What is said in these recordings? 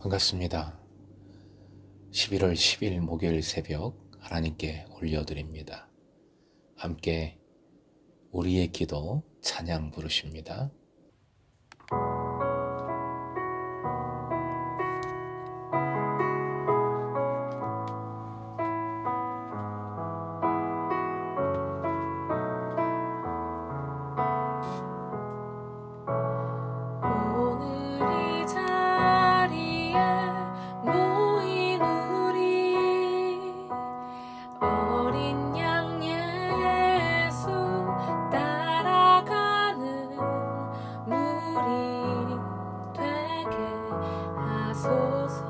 반갑습니다. 11월 10일 목요일 새벽 하나님께 올려드립니다. 함께 우리의 기도 찬양 부르십니다. 오늘 이 자리에 모인 우리 어린 양 예수 따라가는 무리 되게 하소서.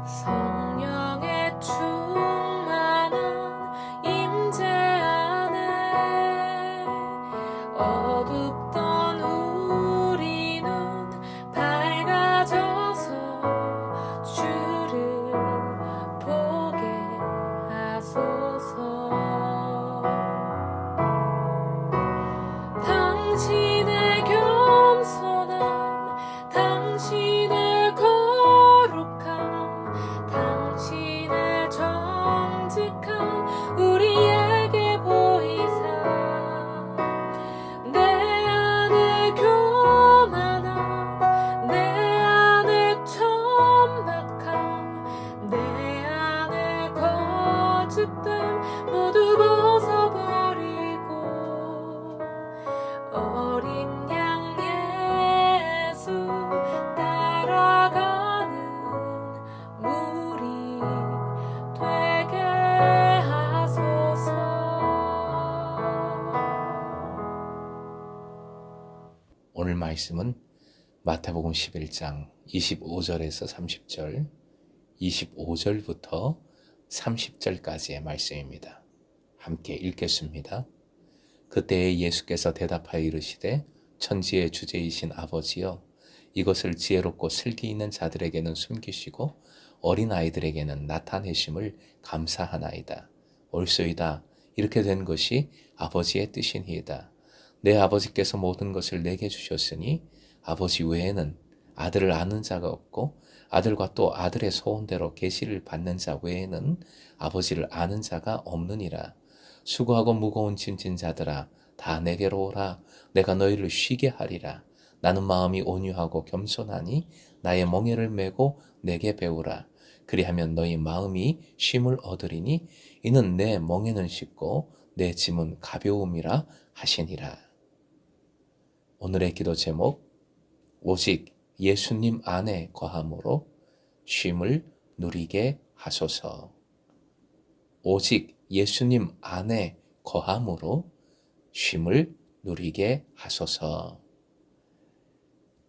성령의 충만한 임재 안에 어둡던 우리 눈 밝아져서 주를 보게 하소서. 당신의 겸손함, 당신의 거룩함, 당신의 정직함 우리에게 보이사 내 안에 교만함, 내 안에 천박함, 내 안에 거짓됨 모두 벗어버리고 어린 양 예수 따라가는 무리 되게 하소서. 오늘 말씀은 마태복음 11장 25절에서 30절, 25절부터 30절까지의 말씀입니다. 함께 읽겠습니다. 그때에 예수께서 대답하여 이르시되 천지의 주제이신 아버지여, 이것을 지혜롭고 슬기 있는 자들에게는 숨기시고 어린아이들에게는 나타내심을 감사하나이다. 옳소이다. 이렇게 된 것이 아버지의 뜻이니이다. 내 아버지께서 모든 것을 내게 주셨으니 아버지 외에는 아들을 아는 자가 없고 아들과 또 아들의 소원대로 계시를 받는 자 외에는 아버지를 아는 자가 없느니라. 수고하고 무거운 짐진 자들아, 다 내게로 오라. 내가 너희를 쉬게 하리라. 나는 마음이 온유하고 겸손하니 나의 멍에를 메고 내게 배우라. 그리하면 너희 마음이 쉼을 얻으리니 이는 내 멍에는 쉽고 내 짐은 가벼움이라 하시니라. 오늘의 기도 제목, 오직 예수님 안에 거함으로 쉼을 누리게 하소서. 오직 예수님 안에 거함으로 쉼을 누리게 하소서.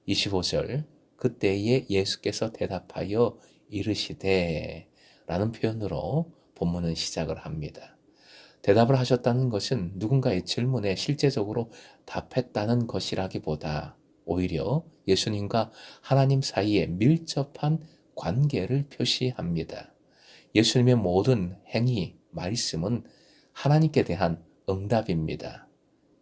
25절, 그때에 예수께서 대답하여 이르시되 라는 표현으로 본문은 시작을 합니다. 대답을 하셨다는 것은 누군가의 질문에 실제적으로 답했다는 것이라기보다 오히려 예수님과 하나님 사이에 밀접한 관계를 표시합니다. 예수님의 모든 행위, 말씀은 하나님께 대한 응답입니다.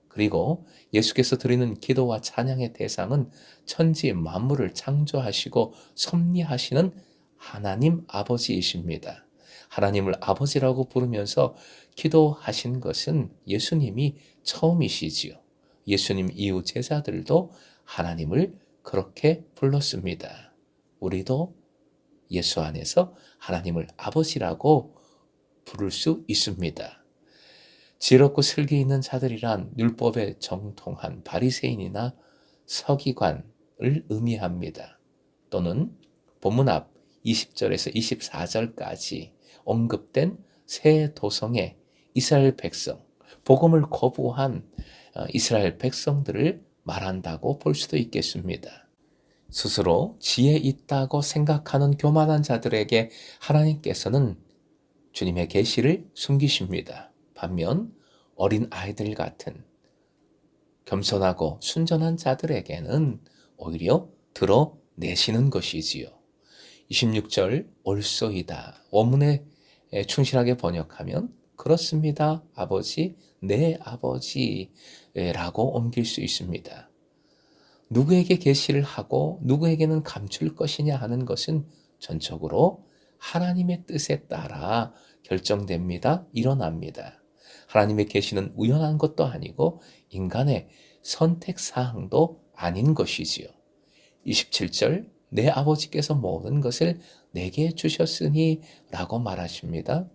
그리고 예수께서 드리는 기도와 찬양의 대상은 천지 만물을 창조하시고 섭리하시는 하나님 아버지이십니다. 하나님을 아버지라고 부르면서 기도하신 것은 예수님이 처음이시지요. 예수님 이후 제자들도 하나님을 그렇게 불렀습니다. 우리도 예수 안에서 하나님을 아버지라고 부를 수 있습니다. 지혜롭고 슬기 있는 자들이란 율법에 정통한 바리새인이나 서기관을 의미합니다. 또는 본문 앞 20절에서 24절까지 언급된 세 도성의 이스라엘 백성, 복음을 거부한 이스라엘 백성들을 말한다고 볼 수도 있겠습니다. 스스로 지혜 있다고 생각하는 교만한 자들에게 하나님께서는 주님의 계시를 숨기십니다. 반면 어린 아이들 같은 겸손하고 순전한 자들에게는 오히려 드러내시는 것이지요. 26절 옳소이다. 원문에 충실하게 번역하면 그렇습니다. 아버지, 내 아버지라고 옮길 수 있습니다. 누구에게 계시를 하고 누구에게는 감출 것이냐 하는 것은 전적으로 하나님의 뜻에 따라 결정됩니다. 일어납니다. 하나님의 계시는 우연한 것도 아니고 인간의 선택 사항도 아닌 것이지요. 27절 내 아버지께서 모든 것을 내게 주셨으니 라고 말하십니다.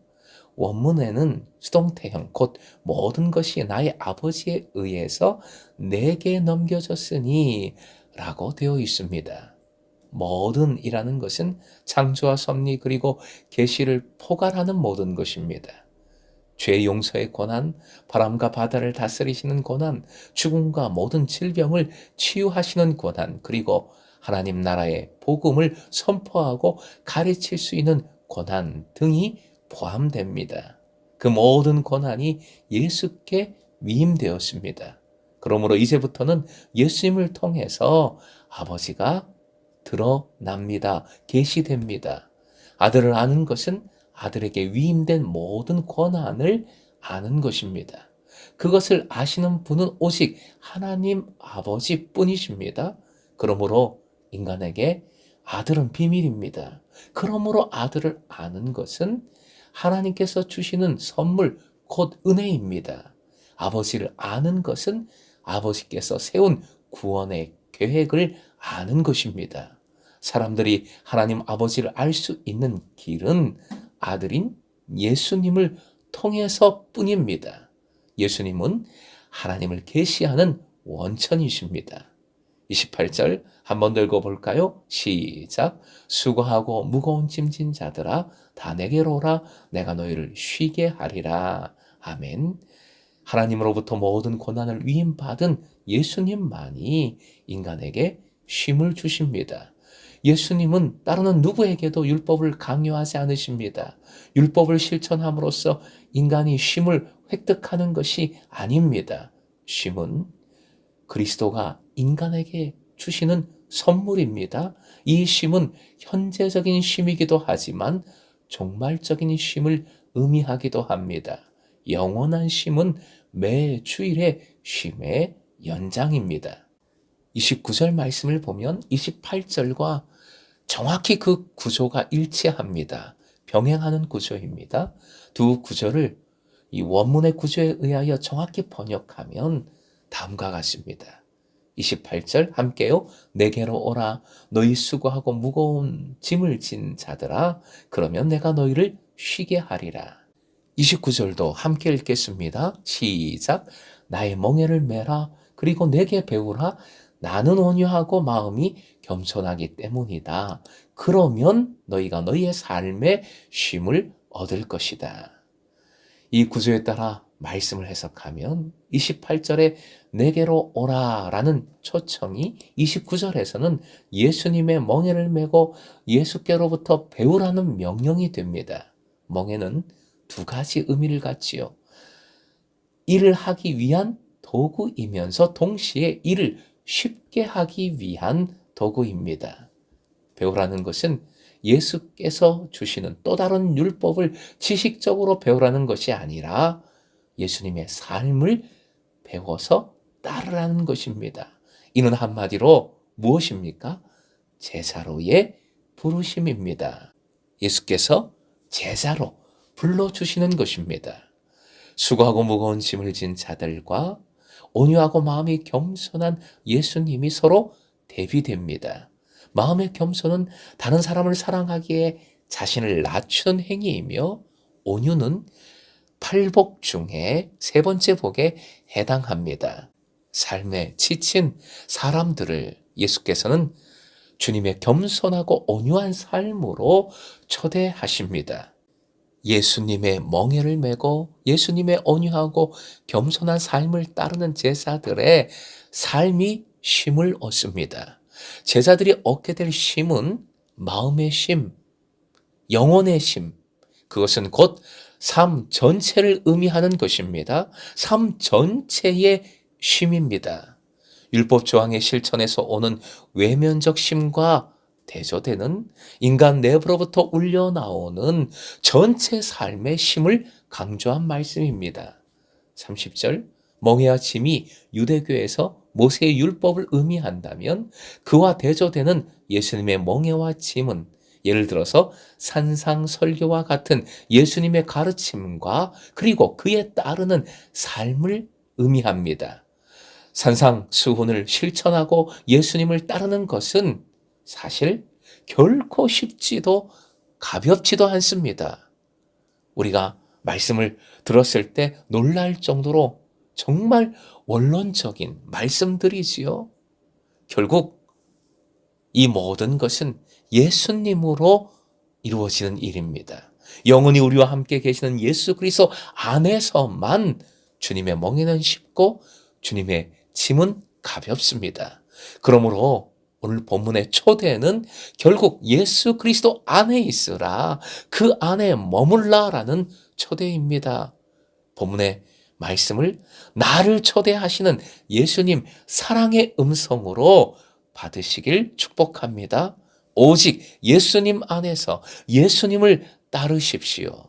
원문에는 수동태형 곧 모든 것이 나의 아버지에 의해서 내게 넘겨졌으니 라고 되어 있습니다. 모든이라는 것은 창조와 섭리 그리고 계시를 포괄하는 모든 것입니다. 죄 용서의 권한, 바람과 바다를 다스리시는 권한, 죽음과 모든 질병을 치유하시는 권한, 그리고 하나님 나라의 복음을 선포하고 가르칠 수 있는 권한 등이 포함됩니다. 그 모든 권한이 예수께 위임되었습니다. 그러므로 이제부터는 예수님을 통해서 아버지가 드러납니다. 계시됩니다. 아들을 아는 것은 아들에게 위임된 모든 권한을 아는 것입니다. 그것을 아시는 분은 오직 하나님 아버지뿐이십니다. 그러므로 인간에게 아들은 비밀입니다. 그러므로 아들을 아는 것은 하나님께서 주시는 선물, 곧 은혜입니다. 아버지를 아는 것은 아버지께서 세운 구원의 계획을 아는 것입니다. 사람들이 하나님 아버지를 알 수 있는 길은 아들인 예수님을 통해서 뿐입니다. 예수님은 하나님을 계시하는 원천이십니다. 28절 한번 더 읽어볼까요? 시작. 수고하고 무거운 짐진 자들아 다 내게로 오라 내가 너희를 쉬게 하리라. 아멘. 하나님으로부터 모든 고난을 위임받은 예수님만이 인간에게 쉼을 주십니다. 예수님은 따르는 누구에게도 율법을 강요하지 않으십니다. 율법을 실천함으로써 인간이 쉼을 획득하는 것이 아닙니다. 쉼은 그리스도가 인간에게 주시는 선물입니다. 이 쉼은 현재적인 쉼이기도 하지만 종말적인 쉼을 의미하기도 합니다. 영원한 쉼은 매 주일의 쉼의 연장입니다. 29절 말씀을 보면 28절과 정확히 그 구조가 일치합니다. 병행하는 구조입니다. 두 구조를 이 원문의 구조에 의하여 정확히 번역하면 다음과 같습니다. 28절 함께요. 내게로 오라 너희 수고하고 무거운 짐을 진 자들아 그러면 내가 너희를 쉬게 하리라. 29절도 함께 읽겠습니다. 시작. 나의 멍에를 메라 그리고 내게 배우라 나는 온유하고 마음이 겸손하기 때문이다. 그러면 너희가 너희의 삶의 쉼을 얻을 것이다. 이 구조에 따라 말씀을 해석하면 28절에 내게로 오라라는 초청이 29절에서는 예수님의 멍에를 메고 예수께로부터 배우라는 명령이 됩니다. 멍에는 두 가지 의미를 갖지요. 일을 하기 위한 도구이면서 동시에 일을 쉽게 하기 위한 도구입니다. 배우라는 것은 예수께서 주시는 또 다른 율법을 지식적으로 배우라는 것이 아니라 예수님의 삶을 배워서 따르라는 것입니다. 이는 한마디로 무엇입니까? 제자로의 부르심입니다. 예수께서 제자로 불러주시는 것입니다. 수고하고 무거운 짐을 진 자들과 온유하고 마음이 겸손한 예수님이 서로 대비됩니다. 마음의 겸손은 다른 사람을 사랑하기에 자신을 낮추는 행위이며 온유는 팔복 중에 세 번째 복에 해당합니다. 삶에 지친 사람들을 예수께서는 주님의 겸손하고 온유한 삶으로 초대하십니다. 예수님의 멍에를 메고 예수님의 온유하고 겸손한 삶을 따르는 제자들의 삶이 쉼을 얻습니다. 제자들이 얻게 될 쉼은 마음의 쉼, 영혼의 쉼, 그것은 곧 삶 전체를 의미하는 것입니다. 삶 전체의 쉼입니다. 율법 조항의 실천에서 오는 외면적 쉼과 대조되는 인간 내부로부터 울려나오는 전체 삶의 쉼을 강조한 말씀입니다. 30절 멍에와 짐이 유대교에서 모세의 율법을 의미한다면 그와 대조되는 예수님의 멍에와 짐은 예를 들어서 산상설교와 같은 예수님의 가르침과 그리고 그에 따르는 삶을 의미합니다. 산상수훈을 실천하고 예수님을 따르는 것은 사실 결코 쉽지도 가볍지도 않습니다. 우리가 말씀을 들었을 때 놀랄 정도로 정말 원론적인 말씀들이지요. 결국 이 모든 것은 예수님으로 이루어지는 일입니다. 영원히 우리와 함께 계시는 예수 그리스도 안에서만 주님의 멍에는 쉽고 주님의 짐은 가볍습니다. 그러므로 오늘 본문의 초대는 결국 예수 그리스도 안에 있으라, 그 안에 머물라라는 초대입니다. 본문의 말씀을 나를 초대하시는 예수님 사랑의 음성으로 받으시길 축복합니다. 오직 예수님 안에서 예수님을 따르십시오.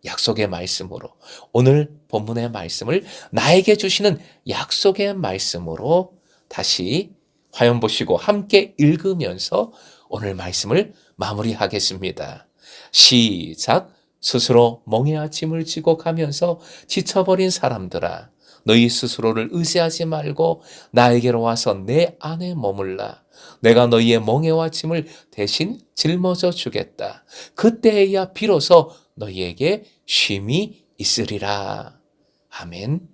약속의 말씀으로, 오늘 본문의 말씀을 나에게 주시는 약속의 말씀으로 다시 화면 보시고 함께 읽으면서 오늘 말씀을 마무리하겠습니다. 시작. 스스로 멍에와 짐을 지고 가면서 지쳐버린 사람들아, 너희 스스로를 의지하지 말고 나에게로 와서 내 안에 머물라. 내가 너희의 멍에와 짐을 대신 짊어져 주겠다. 그때에야 비로소 너희에게 쉼이 있으리라. 아멘.